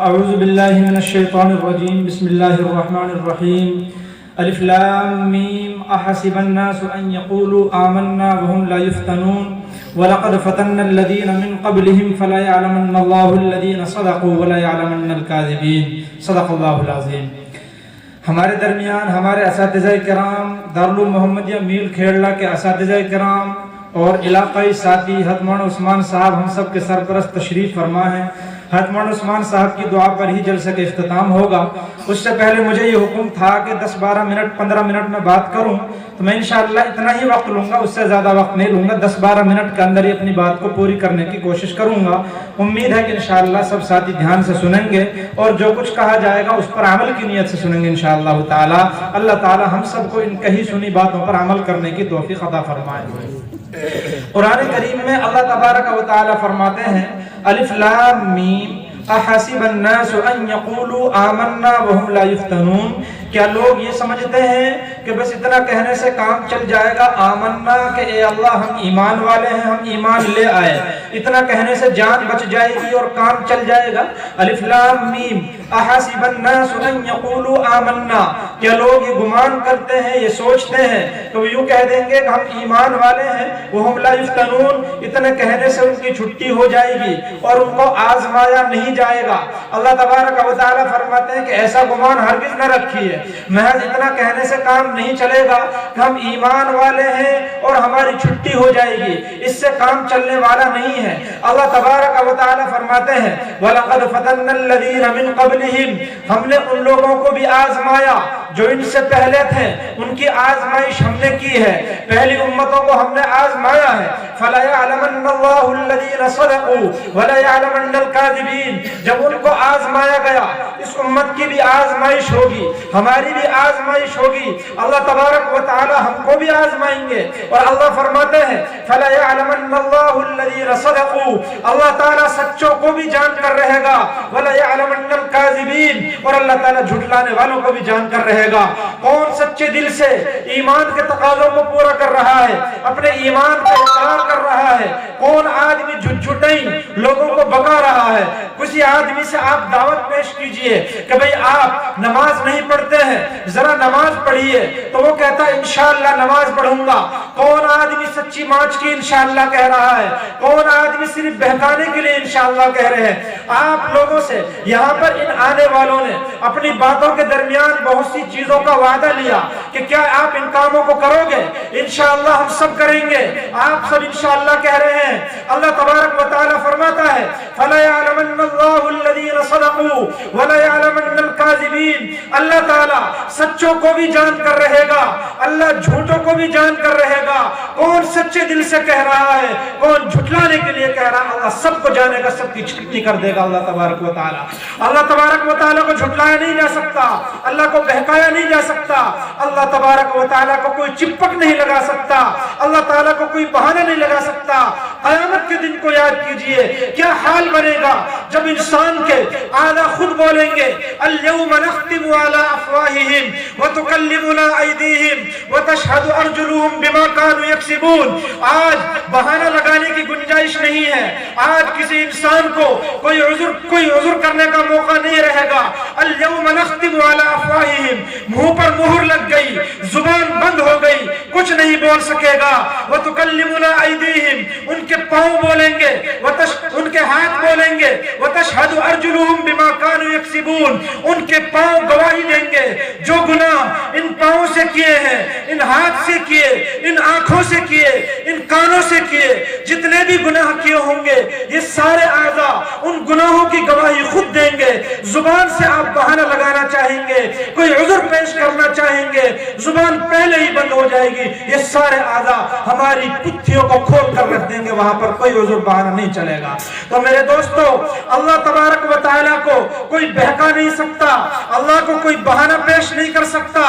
اعوذ باللہ من الشیطان الرجیم بسم اللہ الرحمن الرحیم الف لام میم احسب الناس ان يقولوا آمنا وهم لا يفتنون ولقد فتنا الذين من قبلهم فلا يعلمن الله الذين صدقوا ولا يعلمن الكاذبين صدق اللہ العظیم۔ ہمارے درمیان ہمارے اساتذہ کرام دارالعلوم محمدیہ میل کھیڑلا کے اساتذہ کرام اور علاقائی ساتھی حتمان عثمان صاحب ہم سب کے سرپرست تشریف فرما ہیں۔ حتمان عثمان صاحب کی دعا پر ہی جلسہ کا اختتام ہوگا۔ اس سے پہلے مجھے یہ حکم تھا کہ 10-12 منٹ 15 منٹ میں بات کروں، تو میں انشاءاللہ اتنا ہی وقت لوں گا، اس سے زیادہ وقت نہیں لوں گا۔ 10-12 منٹ کے اندر ہی اپنی بات کو پوری کرنے کی کوشش کروں گا۔ امید ہے کہ انشاءاللہ سب ساتھی دھیان سے سنیں گے اور جو کچھ کہا جائے گا اس پر عمل کی نیت سے سنیں گے انشاءاللہ تعالی۔ اللہ تعالی ہم سب کو ان کہی سنی باتوں پر عمل کرنے کی توفیق عطا فرمائے۔ قرآن کریم میں اللہ تبارک و تعالی فرماتے ہیں الف لام میم احسب الناس ان يقولوا آمنا وهم لا يفتنون، کیا لوگ یہ سمجھتے ہیں کہ بس اتنا کہنے سے کام چل جائے گا؟ آمنا کہ اے اللہ ہم ایمان والے ہیں، ہم ایمان لے آئے، اتنا کہنے سے جان بچ جائے گی اور کام چل جائے گا؟ الف لام میم احسب الناس ان يقولوا آمنا، کیا لوگ یہ گمان کرتے ہیں، یہ سوچتے ہیں کہ وہ یوں کہہ دیں گے کہ ہم ایمان والے ہیں، وهم لا يفتنون، اتنے کہنے سے ان کی چھٹی ہو جائے گی اور ان کو آزمایا نہیں جائے گا؟ اللہ تبارک و تعالی فرماتے ہیں کہ ایسا گمان ہرگز نہ رکھیے، محض اتنا کہنے سے کام نہیں چلے گا کہ ہم ایمان والے ہیں اور ہماری چھٹی ہو جائے گی، اس سے کام چلنے والا نہیں ہے۔ اللہ تبارک و تعالی فرماتے ہیں وَلَقَدْ فَتَنَّا الَّذِينَ مِن قَبْلِهِمْ، ہم نے ان لوگوں کو بھی آزمایا جو ان سے پہلے تھے، ان کی آزمائش ہم نے کی ہے، پہلی امتوں کو ہم نے آزمایا ہے۔ فَلَا يَعْلَمَنَّ اللَّهُ الَّذِينَ صَدَقُوا وَلَا يَعْلَمَنَّ الْكَاذِبِينَ، جب ان کو آزمایا گیا، اس امت کی بھی آزمائش ہوگی، ہماری بھی آزمائش ہوگی، اللہ تبارک و تعالی ہم کو بھی آزمائیں گے۔ اور اللہ فرماتے ہیں فَلَا يَعْلَمَنَّ اللَّهُ الَّذِينَ صَدَقُوا، اللہ تعالی سچوں کو بھی جان کر رہے گا، وَلَا يَعْلَمَنَّ الْكَاذِبِينَ، اور اللہ تعالی جھٹلانے والوں کو بھی جان کر رہے گا۔ کون سچے دل سے ایمان کے تقاضوں کو پورا کر رہا ہے، اپنے ایمان کا اقرار کر رہا ہے؟ کون آدمی جھٹیں لوگوں کو بکا رہا ہے؟ کسی آدمی سے آپ دعوت پیش کیجئے کہ بھئی آپ نماز نہیں پڑھتے ہیں، ذرا نماز پڑھیے، تو وہ کہتا ہے انشاءاللہ نماز پڑھوں گا۔ کون آدمی سچی مانچ کی انشاءاللہ کہہ رہا ہے؟ کون آدمی صرف بہکانے کے لیے انشاءاللہ کہہ رہے ہیں؟ آپ لوگوں سے یہاں پر ان آنے والوں نے اپنی باتوں کے درمیان بہت سی چیزوں کا وعدہ لیا کہ کیا آپ ان کاموں کو کرو گے؟ انشاءاللہ ہم سب کریں گے، آپ سب انشاءاللہ کہہ رہے ہیں۔ اللہ تبارک و تعالی فرماتا ہے فَلَا يَعْلَمَنَّ اللَّهُ الَّذِينَ صَدَقُوا وَلَا يَعْلَمَنَّ الْكَاذِبِينَ، اللہ تعالی سچوں کو بھی جان کر رہے گا، اللہ جھوٹوں کو بھی جان کر رہے گا۔ کون سچے دل سے کہہ رہا ہے، کون جھٹلانے کے لیے کہہ رہا ہے، اللہ سب کو جانے گا، سب کی چھٹی کر دے گا اللہ تبارک و تعالی۔ اللہ تبارک و تعالی کو جھٹلایا نہیں جا سکتا، اللہ کو بہکایا نہیں جا سکتا، اللہ تبارک و تعالی کو کوئی چپک نہیں لگا سکتا، اللہ تعالی کو کوئی بہانہ نہیں لگا سکتا۔ قیامت کے دن کو یاد کیجئے، کیا حال بنے گا جب انسان کے اعلیٰ خود بولیں گے اليوم نختم على افواههم وتكلمنا ايديهم وتشهد ارجلهم بما كانوا يكسبون، آج بہانہ لگانے کی گنجائش نہیں ہے، آج کسی انسان کو کوئی عذر کرنے کا موقع نہیں رہے گا۔ اليوم نختم على افواههم، منہ پر مہر لگ گئی، زبان بند ہو گئی، کچھ نہیں بول سکے گا۔ وتكلمنا ايديهم، ان کے پاؤں بولیں گے، ان کے ہاتھ بولیں گے۔ وتشهد ارجلهم بما كانوا يكسبون، ان کے پاؤں گواہی دیں گے جو گناہ ان پاؤں سے کیے ہیں، ان ہاتھ سے کیے، ان آنکھوں سے کیے، ان کانوں سے کیے، جتنے بھی گناہ کیے ہوں گے، یہ سارے اعضاء ان گناہوں کی گواہی خود دیں گے۔ زبان سے آپ بہانہ لگانا چاہیں گے، کوئی عذر پیش کرنا چاہیں گے، زبان پہلے ہی بند ہو جائے گی، یہ سارے اعضاء ہماری پتھیوں کو کھول کر رکھ دیں گے، وہاں پر کوئی عذر بہانہ نہیں چلے گا۔ تو میرے دوستو، اللہ تبارک و تعالیٰ کو کوئی بہکا نہیں سکتا، اللہ کو کوئی بہانہ پیش نہیں کر سکتا۔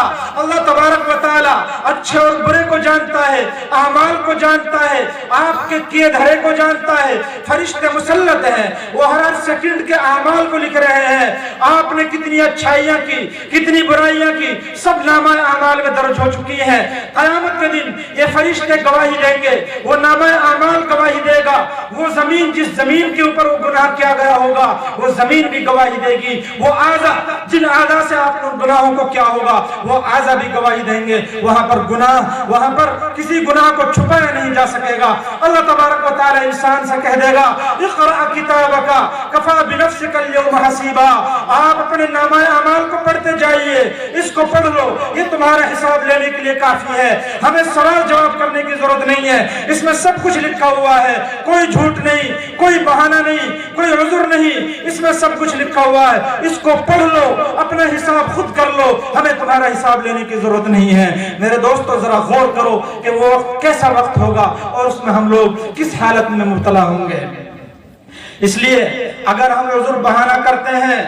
اللہ تبارک و تعالیٰ اچھے اور برے کو جانتا ہے، اعمال کو جانتا ہے، آپ کے کیے دھرے کو جانتا ہے۔ فرشتے مسلط ہیں، وہ ہر سیکنڈ کے اعمال کو لکھ رہے ہیں۔ آپ نے کتنی اچھائیاں کی، کتنی برائیاں کی، سب نامہ اعمال میں درج ہو چکی ہیں۔ قیامت کے دن یہ فرشتے گواہی دیں گے، وہ نامہ اعمال گواہی دے گا، وہ زمین جس زمین کے اوپر وہ گناہ کیا گیا ہوگا وہ زمین بھی گواہی دے گی، وہ اعضا جن اعضا سے آپ نے گناہوں کو کیا ہوگا وہ اعضا بھی گواہی دیں گے۔ وہاں پر گناہ، وہاں پر کسی گناہ کو چھپایا نہیں جا سکے گا۔ اللہ تبارک و تعالی انسان سے کہہ دے گا اقرأ کتابک کفی بنفسک اليوم حسیبا، آپ اپنے نامہ اعمال کو پڑھتے جائیے، اس کو پڑھ لو، یہ تمہارا حساب لینے کے لیے کافی ہے، ہمیں سوال جواب کرنے کی ضرورت نہیں ہے، اس میں سب کچھ لکھا ہوا ہے، کوئی جھوٹ نہیں، کوئی بہانہ نہیں، کوئی عذر نہیں، اس میں سب کچھ لکھا ہوا ہے، اس کو پڑھ لو، اپنا حساب خود کر لو، ہمیں تمہارا حساب لینے کی ضرورت نہیں ہے۔ میرے دوستو ذرا غور کرو کہ وہ وقت کیسا وقت ہوگا اور اس میں ہم لوگ کس حالت میں مبتلا ہوں گے۔ اس لیے اگر ہم عذر بہانہ کرتے ہیں،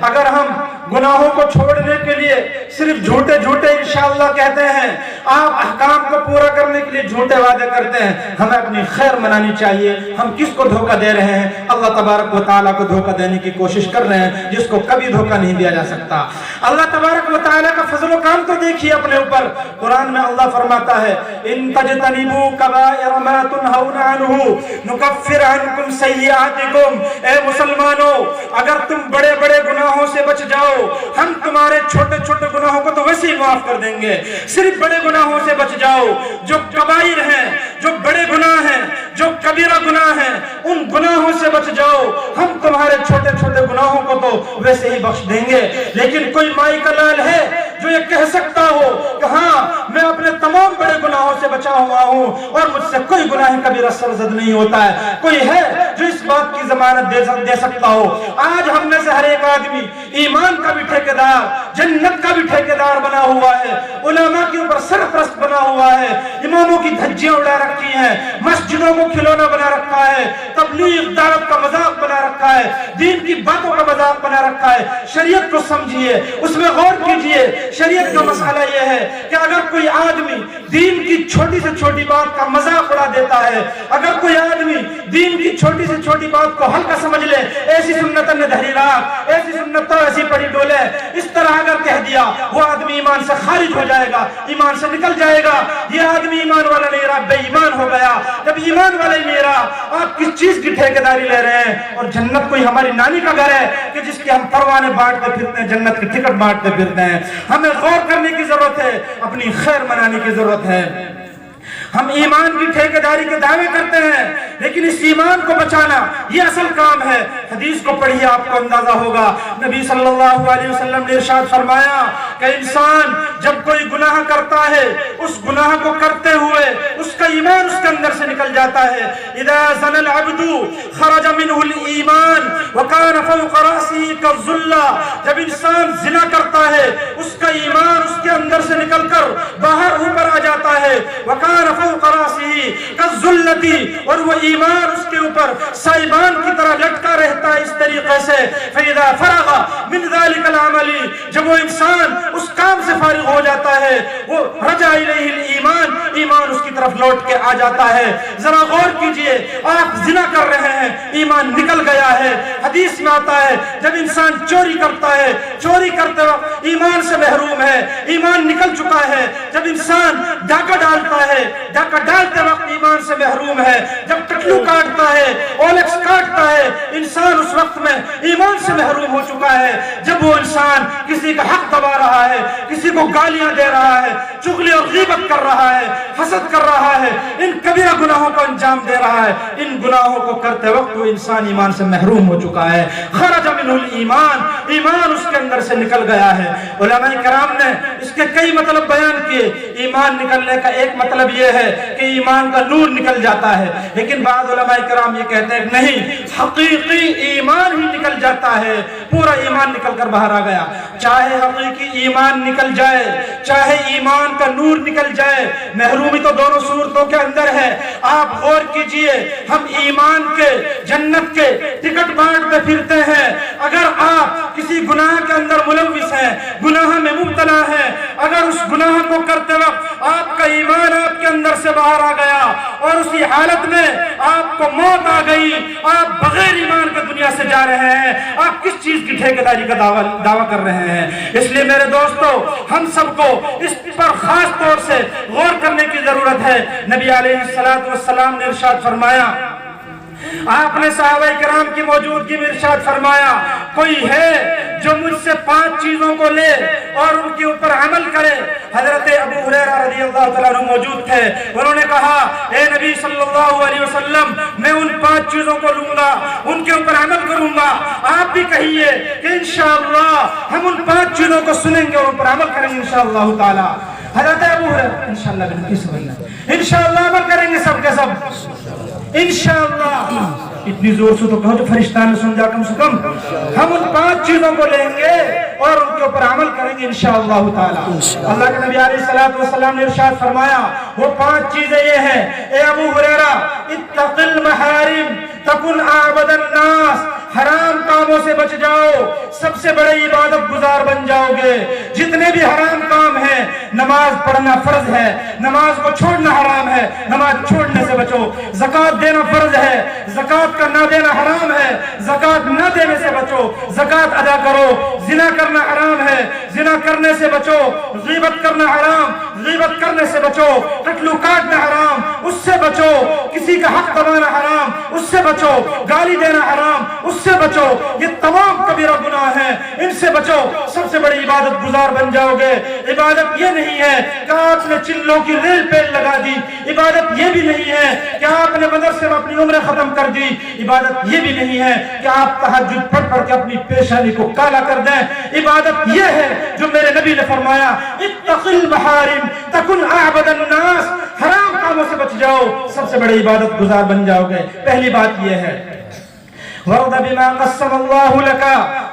اگر ہم گناہوں کو چھوڑنے کے لیے صرف جھوٹے جھوٹے انشاءاللہ کہتے ہیں، آپ احکام کو پورا کرنے کے لیے جھوٹے وعدے کرتے ہیں، ہمیں اپنی خیر منانی چاہیے۔ ہم کس کو دھوکہ دے رہے ہیں؟ اللہ تبارک و تعالیٰ کو دھوکہ دینے کی کوشش کر رہے ہیں، جس کو کبھی دھوکہ نہیں دیا جا سکتا۔ اللہ تبارک و تعالیٰ کا فضل و کرم تو دیکھیے اپنے اوپر۔ قرآن میں اللہ فرماتا ہے ان تجتنبوا کبائر ما تنہون عنہ نکفر عنکم سیئاتکم، اے مسلمانوں اگر تم بڑے بڑے گناہوں سے بچ جاؤ ہم تمہارے چھوٹے چھوٹے گناہوں کو تو ویسے ہی معاف کر دیں گے، صرف بڑے گناہوں سے بچ جاؤ، جو کبائر ہیں، جو بڑے گناہ ہیں، جو کبیرہ گناہ ہیں، ان گناہوں سے بچ جاؤ، ہم تمہارے چھوٹے چھوٹے گناہوں کو تو ویسے ہی بخش دیں گے۔ لیکن کوئی مائی کا لال ہے جو یہ کہہ سکتا ہو کہ ہاں میں اپنے تمام بڑے گناہوں سے بچا ہوا ہوں اور مجھ سے کوئی گناہ کبیرہ سرزد نہیں ہوتا ہے؟ کوئی ہے جو اس بات کی ضمانت دے سکتا ہو؟ آج ہم میں سے ہر ایک آدمی ایمان کا بھی ٹھیکیدار، جنت کا بھی ٹھیکیدار بنا ہوا ہے، علماء کے اوپر سرپرست بنا ہوا ہے، اماموں کی دھجیاں اڑا رکھی ہیں، مسجدوں کو کھلونا بنا رکھا ہے، تبلیغ دعوت کا مذاق بنا رکھا ہے، دین کی باتوں کا مذاق بنا رکھا ہے۔ شریعت کو سمجھیے، اس میں غور کیجئے۔ شریعت کا مسئلہ یہ ہے کہ اگر کوئی آدمی دین کی چھوٹی سے چھوٹی بات کا مذاق اڑا دیتا ہے، اگر کوئی آدمی دین کی چھوٹی سے چھوٹی بات کو ہلکا سمجھ لے، ایسی سنت نے دھری رات، ایسی سنت تو ایسی پڑی ڈولے، اس طرح اگر کہہ دیا وہ آدمی ایمان سے خارج ہو جائے گا، ایمان سے نکل جائے گا۔ یہ آدمی ایمان والا نہیں رہا، بے ایمان ہو گیا۔ جب ایمان والا ہی نہیں رہا، آپ کس چیز کی ٹھیکیداری لے رہے ہیں؟ اور جنت کوئی ہماری نانی کا گھر ہے کہ جس کے ہم پروانے بانٹتے پھرتے ہیں، جنت کی ٹکٹ بانٹتے پھرتے ہیں؟ ہمیں غور کرنے کی ضرورت ہے، اپنی خیر منانے کی ضرورت ہے۔ ہم ایمان کی ٹھیکیداری کے دعوے کرتے ہیں، لیکن اس ایمان کو بچانا یہ اصل کام ہے۔ حدیث کو پڑھیے، آپ کو اندازہ ہوگا، نبی صلی اللہ علیہ وسلم نے ارشاد فرمایا کہ انسان جب کوئی گناہ کرتا ہے، اس گناہ کو کرتے ہوئے اس کا ایمان اس کے اندر سے نکل جاتا ہے۔ اذا زنى العبد خرج منه الایمان وكان فوق راسه كالظلة، جب انسان زنا کرتا ہے اس کا ایمان اس کے اندر سے نکل کر باہر اوپر آ جاتا ہے۔ وكان فوق راسه كالظلة، اور وہ ایمان اس کے اوپر سائبان کی طرح لٹکا رہتا ہے اس طریقے سے۔ فاذا فرغ من ذلك العمل، جب وہ انسان اس کام سے فارغ ہو جاتا ہے، وہ رجع الیہ الایمان، ایمان اس کی طرف لوٹ کے آ جاتا ہے۔ ذرا غور کیجئے، آپ زنا کر رہے ہیں، ایمان نکل گیا ہے۔ حدیث میں آتا ہے جب انسان چوری کرتا ہے، چوری کرتے وقت ایمان سے محروم ہے، ایمان نکل چکا ہے۔ جب انسان ڈاکہ ڈالتا ہے، ڈاکہ ڈالتے وقت ایمان سے محروم ہے۔ جب ٹٹلو کاٹتا ہے، اولکس کاٹتا ہے، انسان اس وقت میں ایمان سے محروم ہو چکا ہے۔ جب وہ انسان کسی کا حق دبا رہا ہے، کسی کو گالیاں دے رہا ہے، چغلی اور غیبت کر رہا ہے، حسد کر رہا ہے، ان کبیرہ گناہوں کو انجام دے رہا ہے، ان گناہوں کو کرتے وقت وہ انسان ایمان سے محروم ہو چکا ہے۔ خرج منہ الایمان، ایمان اس کے اندر سے نکل گیا ہے۔ علماء کرام نے اس کے کئی مطلب بیان کیے۔ ایمان نکلنے کا ایک مطلب یہ ہے کہ ایمان کا نور نکل جاتا ہے، لیکن بعض علماء کرام یہ کہتے ہیں کہ نہیں، حقیقی ایمان ہی نکل جاتا ہے، پورا ایمان نکل کر باہر آ گیا۔ چاہے حقیقی ایمان نکل جائے، چاہے ایمان کا نور نکل جائے، محرومی تو دونوں صورتوں کے اندر ہے۔ آپ غور کیجئے، ہم ایمان کے، جنت کے ٹکٹ بانٹتے پھرتے ہیں، اگر آپ کسی گناہ کے اندر ملوث ہے، گناہ میں مبتلا ہے، اگر اس گناہ کو کرتے وقت آپ کا ایمان آپ کے اندر سے باہر آ گیا اور اسی حالت میں آپ کو موت آ گئی، آپ بغیر ایمان کے دنیا سے جا رہے ہیں، آپ کس چیز کی ٹھیکیداری کا دعویٰ کر رہے ہیں؟ اس لیے میرے دوستو، ہم سب کو اس پر خاص طور سے غور کرنے کی ضرورت ہے۔ نبی علیہ السلام نے ارشاد فرمایا، آپ نے صحابہ کرام کی موجودگی میں ارشاد فرمایا، کوئی ہے جو مجھ سے 5 چیزوں کو لے اور ان کے اوپر عمل کرے۔ حضرت ابو ہریرہ رضی اللہ تعالیٰ عنہ موجود تھے، انہوں نے کہا، اے نبی صلی اللہ علیہ وسلم، میں ان 5 چیزوں کو لوں گا، ان کے اوپر عمل کروں گا۔ آپ بھی کہیے کہ انشاءاللہ ہم ان 5 چیزوں کو سنیں گے اور ان پر عمل کریں گے انشاءاللہ تعالی۔ حضرت ابو ہریرہ انشاءاللہ عمل کریں گے سب کے سب انشاءاللہ۔ اتنی زور سے تو کہو جو فرشتان نے سن جا، کم سے کم ہم ان 5 چیزوں کو لیں گے اور ان کے اوپر عمل کریں گے انشاءاللہ تعالی۔ اللہ کے نبی علیہ السلام نے ارشاد فرمایا، وہ 5 چیزیں یہ ہیں، اے ابو ہریرہ، اتق المحارم تکن اعبد الناس، حرام کاموں سے بچ جاؤ، سب سے بڑے عبادت گزار بن جاؤ گے۔ جتنے بھی حرام کام ہیں، نماز پڑھنا فرض ہے، نماز کو چھوڑنا حرام ہے، نماز چھوڑنے سے بچو۔ زکوٰۃ دینا فرض ہے، زکوٰۃ کا نہ دینا حرام ہے، زکوٰۃ نہ دینے سے بچو، زکوٰۃ ادا کرو۔ زنا کرنا حرام ہے، زنا کرنے سے بچو۔ غیبت کرنا حرام، غیبت کرنے سے بچو۔ قتل و کاٹنا حرام، اس سے بچو۔ کسی کا حق دبانا حرام، اس سے بچو۔ گالی دینا حرام، اس سے بچو۔ یہ تمام کبیرہ گناہ ہیں، ان سے بچو، سب سے بڑی عبادت گزار بن جاؤ گے۔ عبادت یہ نہیں ہے کہ آپ نے چلوں کی ریل پیل لگا دی، عبادت یہ بھی نہیں ہے کہ آپ نے مدرسے میں اپنی عمریں ختم کر دی، عبادت یہ بھی نہیں ہے کہ آپ تہجد پڑھ پڑھ کے اپنی پیشانی کو کالا کر دیں۔ عبادت یہ ہے جو میرے نبی نے فرمایا، اتق المحارم تکن اعبد الناس، حرام کاموں سے بچ جاؤ، سب سے بڑی عبادت گزار بن جاؤ گے۔ پہلی بات یہ ہے، وَرْضَ بِمَا قَسَّمَ اللَّهُ لَكَ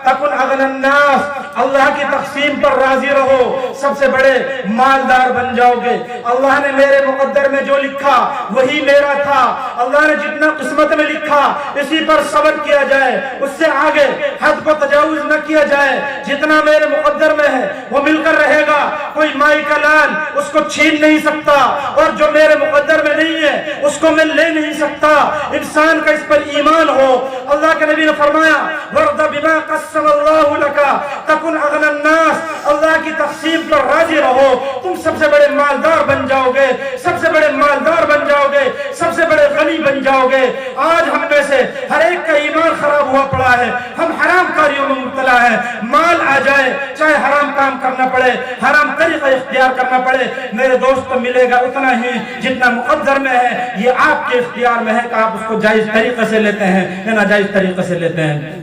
تَكُنْ أَغْنَى النَّاسِ، اللہ کی تقسیم پر راضی رہو، سب سے بڑے مالدار بن جاؤ گے۔ اللہ نے میرے مقدر میں جو لکھا وہی میرا تھا، اللہ نے جتنا قسمت میں لکھا اسی پر صبر کیا جائے، اس سے آگے حد کو تجاوز نہ کیا جائے۔ جتنا میرے مقدر میں ہے وہ مل کر رہے گا، کوئی مائی کا لال اس کو چھین نہیں سکتا، اور جو میرے مقدر میں نہیں ہے اس کو میں لے نہیں سکتا۔ انسان کا اس پر ایمان ہو۔ اللہ کے نبی نے فرمایا، وَرْضَ بِمَا قَسَّمَ اللَّهُ لَكَ تَكُنْ أَغْنَى النَّاسِ، اللہ کی تقسیم پر راضی رہو، تم سب سے بڑے مالدار بن جاؤ گے، سب سے بڑے مالدار بن جاؤ گے، سب سے بڑے غنی بن جاؤ گے۔ آج ہم میں سے ہر ایک کا ایمان خراب ہوا پڑا ہے، ہم حرام کاریوں میں مبتلا ہے۔ مال آ جائے، چاہے حرام کام کرنا پڑے، حرام طریقہ اختیار کرنا پڑے، میرے دوست کو ملے گا اتنا ہی جتنا مقدر میں ہے۔ یہ آپ کے اختیار میں ہے کہ آپ اس کو جائز طریقے سے لیتے ہیں یا ناجائز طریقے سے لیتے ہیں۔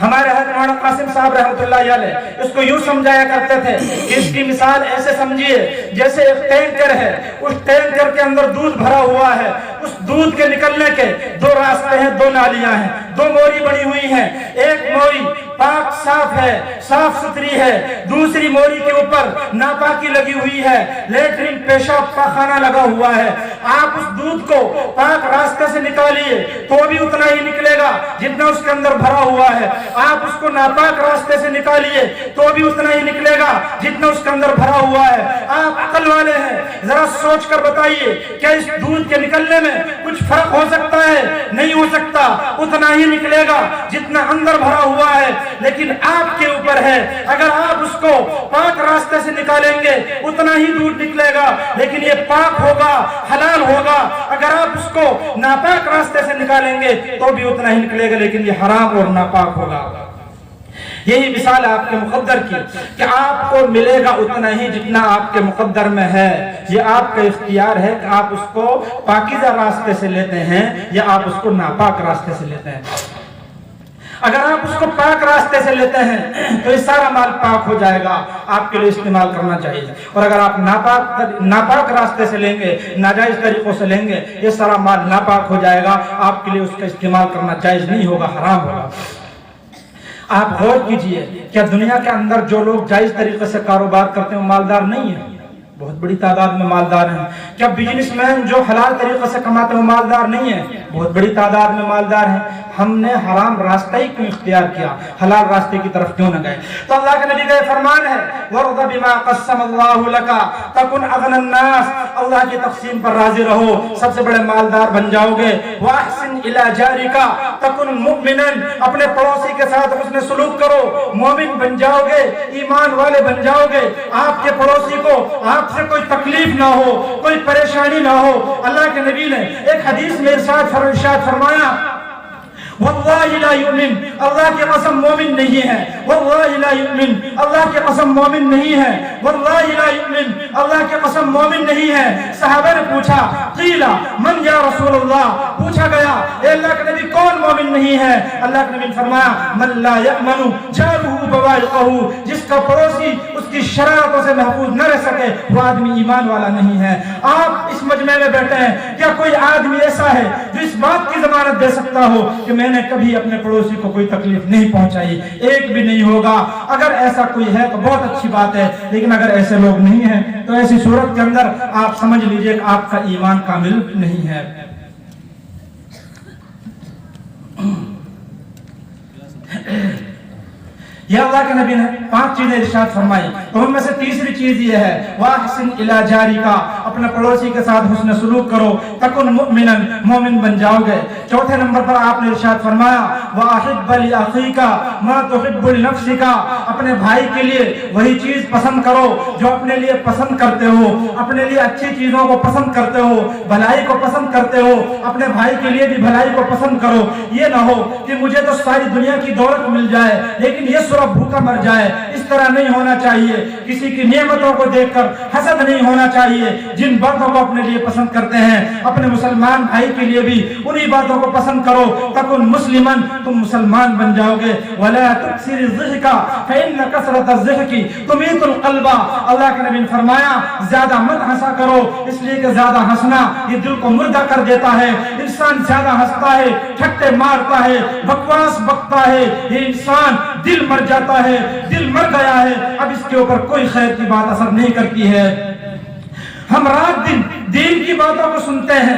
ہمارے حضرت مولانا قاسم صاحب رحمۃ اللہ علیہ اس کو یوں سمجھایا کرتے تھے کہ اس کی مثال ایسے سمجھیے جیسے ایک ٹینکر ہے، اس ٹینکر کے اندر دودھ بھرا ہوا ہے، اس دودھ کے نکلنے کے 2 راستے ہیں، 2 نالیاں ہیں، 2 موری بنی ہوئی ہیں۔ ایک موری پاک صاف ہے، صاف ستھری ہے، دوسری موری کے اوپر ناپاکی لگی ہوئی ہے، لیٹرین پیشاب پاخانہ لگا ہوا ہے۔ آپ اس دودھ کو پاک راستے سے نکالیے تو بھی اتنا ہی نکلے گا جتنا اس کے اندر بھرا ہوا ہے، آپ اس کو ناپاک راستے سے نکالیے تو بھی اتنا ہی نکلے گا جتنا اس کے اندر بھرا ہوا ہے۔ آپ عقل والے ہیں، ذرا سوچ کر بتائیے کیا اس دودھ کے نکلنے میں کچھ فرق ہو سکتا ہے؟ نہیں ہو سکتا، اتنا ہی نکلے گا جتنا اندر بھرا ہوا ہے۔ لیکن آپ کے اوپر ہے، اگر آپ اس کو پاک راستے سے نکالیں گے اتنا ہی دودھ نکلے گا، لیکن یہ پاک ہوگا، حلال ہوگا۔ اگر آپ اس کو ناپاک راستے سے نکالیں گے تو بھی اتنا ہی نکلے گا، لیکن یہ حرام اور ناپاک ہوگا۔ یہی مثال آپ کے مقدر کی کہ آپ کو ملے گا اتنا ہی جتنا آپ کے مقدر میں ہے۔ یہ آپ کا اختیار ہے کہ آپ اس کو پاکیزہ راستے سے لیتے ہیں یا آپ اس کو ناپاک راستے سے لیتے ہیں۔ اگر آپ اس کو پاک راستے سے لیتے ہیں تو یہ سارا مال پاک ہو جائے گا، آپ کے لیے استعمال کرنا چاہیے۔ اور اگر آپ ناپاک راستے سے لیں گے، ناجائز طریقوں سے لیں گے، یہ سارا مال ناپاک ہو جائے گا، آپ کے لیے اس کا استعمال کرنا جائز نہیں ہوگا، حرام ہوگا۔ آپ غور کیجئے، کیا دنیا کے اندر جو لوگ جائز طریقے سے کاروبار کرتے ہیں وہ مالدار نہیں ہیں؟ بہت بڑی تعداد میں مالدار ہیں۔ کیا بزنس مین جو حلال طریقے سے کماتے ہیں وہ مالدار نہیں ہیں؟ بہت بڑی تعداد میں مالدار ہیں، ہم نے حرام راستہ ہی کیوں اختیار کیا، حلال راستے کی طرف کیوں نہ گئے؟ تو اللہ کے نبی کا یہ فرمان ہے وَرْضَ بِمَا قَسَّمَ اللَّهُ لَكَ تَكُنْ أَغْنَى النَّاسِ، اللہ کی تقسیم پر راضی رہو، سب سے بڑے مالدار بن جاؤ گے۔ وَأَحْسِنْ إِلَى جَارِكَ تَكُنْ مُؤْمِنًا، اپنے پڑوسی کے ساتھ حسن سلوک کرو، مومن بن جاؤ گے، ایمان والے بن جاؤ گے۔ آپ کے پڑوسی کو آپ سے کوئی تکلیف نہ ہو، کوئی پریشانی نہ ہو۔ اللہ کے نبی نے ایک حدیث میں ارشاد فرمایا واللہ لا یؤمن، اللہ کی قسم مومن نہیں ہے، واللہ لا یؤمن، اللہ کی قسم مومن نہیں ہے، واللہ لا یؤمن، اللہ کی قسم مومن نہیں ہے۔ صحابہ نے پوچھا قیل من یا رسول اللہ، پوچھا گیا اے اللہ کے نبی کون مومن نہیں ہے؟ اللہ کے نبی نے فرمایا من لا یأمن جارہ بوائقہ، جس کا پڑوسی اس کی شرارتوں سے محفوظ نہ رہ سکے وہ آدمی ایمان والا نہیں ہے۔ آپ اس مجمع میں بیٹھے ہیں، کیا کوئی آدمی ایسا ہے جو اس بات کی ضمانت دے سکتا ہو کہ میں نے کبھی اپنے پڑوسی کو کوئی تکلیف نہیں پہنچائی؟ ایک بھی نہیں ہوگا۔ اگر ایسا کوئی ہے تو بہت اچھی بات ہے، لیکن اگر ایسے لوگ نہیں ہیں تو ایسی صورت کے اندر آپ سمجھ لیجئے کہ آپ کا ایمان کامل نہیں ہے۔ یہ اللہ کے نبی نے 5 چیزیں ارشاد فرمائی، تو ان میں سے تیسری چیز یہ ہے وَأَحْسِنْ إِلَى جَارِكَ، اپنے پڑوسی کے ساتھ حسن سلوک کرو، تَكُنْ مُؤْمِنًا، مومن بن جاؤ گے۔ چوتھے نمبر پر آپ نے ارشاد فرمایا وَأَحِبَّ لِأَخِيكَ مَا تُحِبُّ لِنَفْسِكَ، اپنے بھائی کے لیے وہی چیز پسند کرو جو اپنے لیے پسند کرتے ہو، اپنے لیے اچھی چیزوں کو پسند کرتے ہو، بھلائی کو پسند کرتے ہو، اپنے بھائی کے لیے بھی بھلائی کو پسند کرو۔ یہ نہ ہو کہ مجھے تو ساری دنیا کی دولت مل جائے لیکن یہ صرف بھوکا مر جائے، اس طرح نہیں ہونا چاہیے۔ کسی کی نعمتوں کو دیکھ کر حسد نہیں ہونا چاہیے۔ جن باتوں کو اپنے لیے پسند کرتے ہیں اپنے مسلمان بھائی کے لیے بھی انہی باتوں کو پسند کرو، تکن مسلمان، تم مسلمان بن جاؤ گے۔ ولا تکثر الضحک فإن کثرۃ الضحک تمیت القلب، اللہ کے نبی نے فرمایا زیادہ مت ہنسا کرو، اس لیے کہ زیادہ ہنسنا یہ دل کو مردہ کر دیتا ہے۔ انسان زیادہ ہنستا ہے، ٹھٹے مارتا ہے، بکواس بکتا ہے، یہ انسان دل مر جاتا ہے، دل مر گیا ہے، اب اس کے اوپر کوئی خیر کی بات اثر نہیں کرتی ہے۔ ہم رات دن دین کی باتوں کو سنتے ہیں،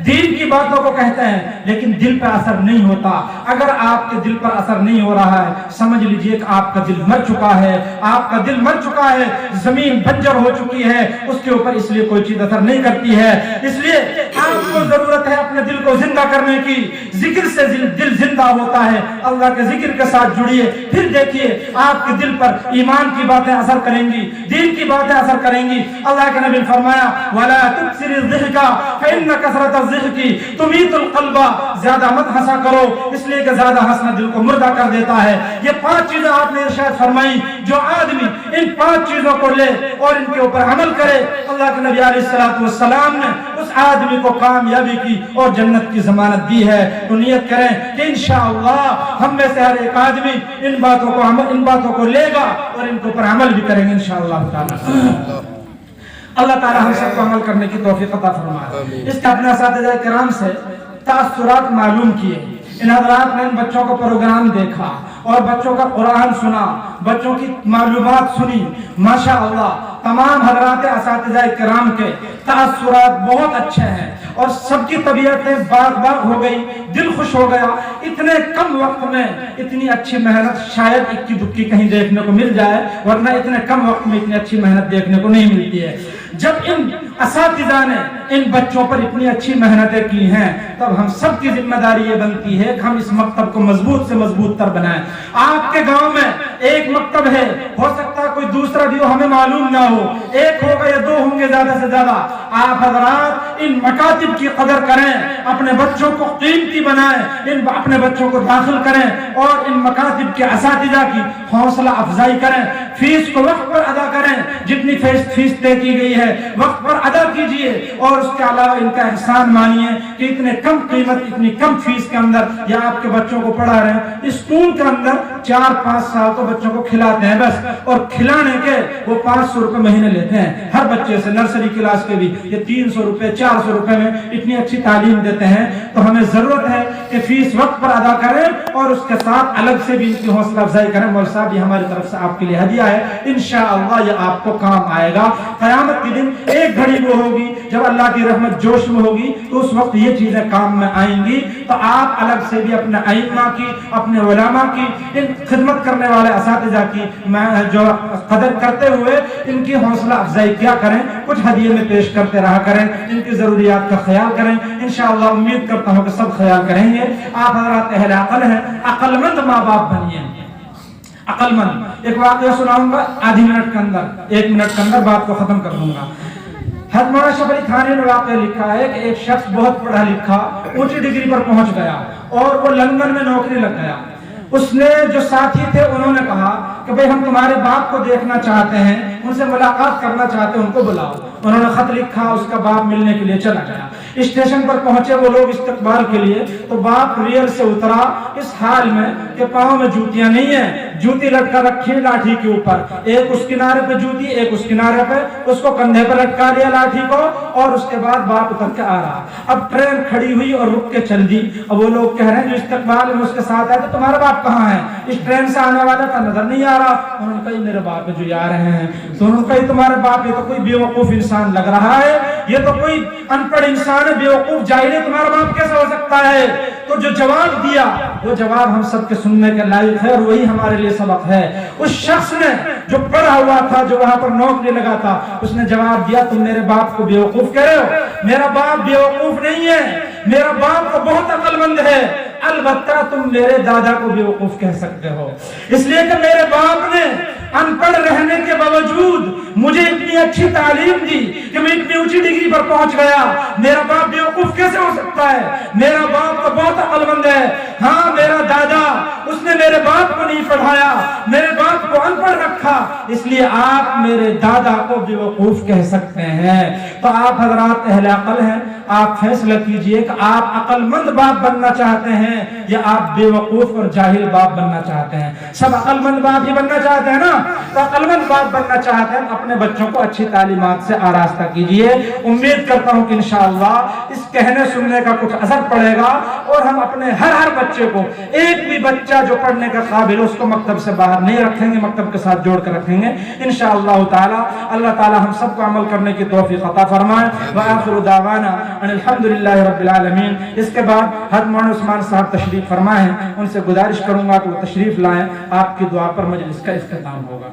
دین کی باتوں کو کہتے ہیں، لیکن دل پہ اثر نہیں ہوتا۔ اگر آپ کے دل پر اثر نہیں ہو رہا ہے سمجھ لیجئے کہ آپ کا دل مر چکا ہے، آپ کا دل مر چکا ہے، زمین بنجر ہو چکی ہے، اس کے اوپر اس لیے کوئی چیز اثر نہیں کرتی ہے۔ اس لیے آپ کو ضرورت ہے اپنے دل کو زندہ کرنے کی۔ ذکر سے دل زندہ ہوتا ہے، اللہ کے ذکر کے ساتھ جڑیے، پھر دیکھیے آپ کے دل پر ایمان کی باتیں اثر کریں گی، دین کی باتیں اثر کریں گی۔ اللہ کے نبی نے فرمایا وَلَا تُكْثِرِ الضِّحْكَ فَإِنَّ كَثْرَةَ الضِّحْكِ تُمِيتُ الْقَلْبَ، زیادہ مت ہنسا کرو، اس لیے کہ زیادہ ہنسنا دل کو مردہ کر دیتا ہے۔ یہ 5 چیزیں آپ نے ارشاد فرمائی، جو آدمی ان 5 چیزوں کو لے اور ان کے اوپر عمل کرے، اللہ کے نبی علیہ السلام نے اس آدمی کو کامیابی کی اور جنت کی ضمانت دی ہے۔ تو نیت کریں کہ انشاءاللہ ہم میں سے ہر ایک آدمی ان باتوں کو لے گا اور ان کے اوپر عمل بھی کریں گے انشاءاللہ تعالی۔ اللہ تعالی ہم سب کو عمل کرنے کی توفیق عطا فرمائے۔ اس کے اپنے اساتذہ کرام سے تاثرات معلوم کیے، ان حضرات نے ان بچوں کو پروگرام دیکھا اور بچوں کا قرآن سنا، بچوں کی معلومات سنی، ماشاءاللہ تمام حضرات اساتذہ کرام کے تاثرات بہت اچھے ہیں اور سب کی طبیعتیں باغ ہو گئی، دل خوش ہو گیا۔ اتنے کم وقت میں اتنی اچھی محنت شاید اکی دکھی کہیں دیکھنے کو مل جائے، ورنہ اتنے کم وقت میں اتنی اچھی محنت دیکھنے کو نہیں ملتی ہے۔ جب ان اساتذہ نے ان بچوں پر اتنی اچھی محنتیں کی ہیں تب ہم سب کی ذمہ داری یہ بنتی ہے کہ ہم اس مکتب کو مضبوط سے مضبوط تر بنائیں۔ آپ کے گاؤں میں ایک مکتب ہے، ہو سکتا ہے کوئی دوسرا بھی ہو، ہمیں معلوم نہ ہو، ایک ہوگا یا 2 ہوں گے زیادہ سے زیادہ۔ آپ حضرات ان مکاتب کی قدر کریں، اپنے بچوں کو قیمتی بنائیں، اپنے بچوں کو داخل کریں اور ان مکاتب کے اساتذہ کی حوصلہ افزائی کریں، فیس کو وقت پر ادا کریں، جتنی فیس طے کی گئی ہے وقت پر ادا کیجئے، اور اس کے علاوہ ان کا احسان مانیے کہ اتنے کم قیمت، اتنی کم فیس کے اندر یہ آپ کے بچوں کو پڑھا رہے ہیں۔ اسکول کے اندر 4-5 سال تو بچوں کو کھلاتے ہیں بس، اور کھلانے کے وہ 500 روپے مہینے لیتے ہیں ہر بچے سے، نرسری کلاس کے بھی یہ 300 روپے 400 روپے میں اتنی اچھی تعلیم دیتے ہیں۔ تو ہمیں ضرورت ہے کہ فیس وقت پر ادا کریں اور اس کے ساتھ الگ سے بھی ان کی حوصلہ افزائی کریں۔ مول صاحب یہ ہماری طرف سے آپ کے لیے ہدیہ ہے انشاءاللہ یہ آپ کو کام آئے گا. قیامت کے دن ایک گھڑی وہ ہوگی جب اللہ کی رحمت جوش میں ہوگی تو اس وقت یہ چیزیں کام میں آئیں گی. تو آپ الگ سے بھی اپنے ائمہ کی، اپنے علماء کی، ان خدمت کرنے والے اساتذہ کی جو قدر کرتے ہوئے ان کی حوصلہ افزائی کیا کریں، کچھ ہدیے میں پیش کرتے رہا کریں، ان کی ضروریات کا خیال کریں. انشاءاللہ امید کرتا ہوں کہ سب خیال کریں گے. آپ حضرات اہل عقل ہیں، عقل مند ماں باپ بنیے. عقل مند ایک واقعہ سناؤں گا آدھی منٹ کے اندر، 1 منٹ کے اندر بات کو ختم کر دوں گا. حضرت مولانا اشرف علی تھانوی نے واقعہ لکھا ہے کہ ایک شخص بہت پڑھا لکھا، اونچی ڈگری پر پہنچ گیا اور وہ لندن میں نوکری لگ گیا. اس نے جو ساتھی تھے انہوں نے کہا کہ بھئی ہم تمہارے باپ کو دیکھنا چاہتے ہیں، ان سے ملاقات کرنا چاہتے ہیں، ان کو بلاؤ. انہوں نے خط لکھا، اس کا باپ ملنے کے لیے چلا گیا. اسٹیشن پر پہنچے وہ لوگ استقبال کے لیے، تو باپ ریل سے اترا اس حال میں کہ پاؤں میں جوتیاں نہیں ہیں، جوتی لٹکا رکھی لاٹھی کے اوپر، ایک اس کنارے پہ جوتی، ایک اس کنارے پہ، اس کو کندھے پہ لٹکا لیا لاٹھی کو، اور اس کے بعد باپ اتر کے آ رہا. اب ٹرین کھڑی ہوئی اور رک کے چل دی. اب وہ لوگ کہہ رہے ہیں جو استقبال میں اس کے ساتھ آئے تو تمہارا باپ کہاں ہے؟ اس ٹرین سے آنے والا تھا، نظر نہیں آ رہا. انہوں نے کہا میرے باپ جو آ رہے ہیں. تو انہوں نے کہا تمہارے باپ یہ تو کوئی بیوقوف انسان لگ رہا ہے، یہ تو کوئی ان پڑھ انسان ہے، بیوقوف جاہل ہے، تمہارا باپ کیسے ہو سکتا ہے؟ تو جو جواب دیا وہ جواب ہم سب کے سننے کے لائق ہے اور وہی ہمارے لیے سبق ہے. اس شخص نے جو پڑھا ہوا تھا، جو وہاں پر نوکری لگا تھا، اس نے جواب دیا تم میرے باپ کو بیوقوف کہہ رہے ہو؟ میرا باپ بیوقوف نہیں ہے، میرا باپ تو بہت عقل مند ہے. البتہ تم میرے دادا کو بیوقوف کہہ سکتے ہو، اس لیے کہ میرے باپ نے ان پڑھ رہنے کے باوجود مجھے اتنی اچھی تعلیم دی کہ میں اتنی اونچی ڈگری پر پہنچ گیا. میرا باپ بیوقوف کیسے ہو سکتا ہے؟ میرا باپ تو بہت عقل مند ہے. ہاں میرا دادا، اس نے میرے باپ کو نہیں پڑھایا، میرے باپ کو ان پڑھ رکھا، اس لیے آپ میرے دادا کو بیوقوف کہہ سکتے ہیں. تو آپ حضرات اہل عقل ہیں، آپ فیصلہ کیجئے کہ آپ عقل مند باپ بننا چاہتے ہیں یا آپ بیوقوف اور جاہل باپ بننا چاہتے ہیں. سب عقل مند باپ ہی بننا چاہتے ہیں نا؟ تو عقل مند باپ بننا چاہتے ہیں، اپنے بچوں کو اچھی تعلیمات سے آراستہ کیجئے. امید کرتا ہوں کہ انشاءاللہ اس کہنے سننے کا کچھ اثر پڑے گا اور ہم اپنے ہر بچے کو، ایک بھی بچہ جو پڑھنے کا قابل اس کو مکتب سے باہر نہیں رکھیں گے، مکتب کے ساتھ جوڑ کر رکھیں گے انشاءاللہ تعالی. اللہ تعالی ہم سب کو عمل کرنے کی توفیق عطا فرمائے. وآخر دعوانا ان الحمدللہ رب العالمین. اس کے بعد حضرت مولانا عثمان صاحب تشریف فرما ہیں، ان سے گزارش کروں گا کہ وہ تشریف لائیں. آپ کی دعا پر مجلس کا اختتام ہوگا.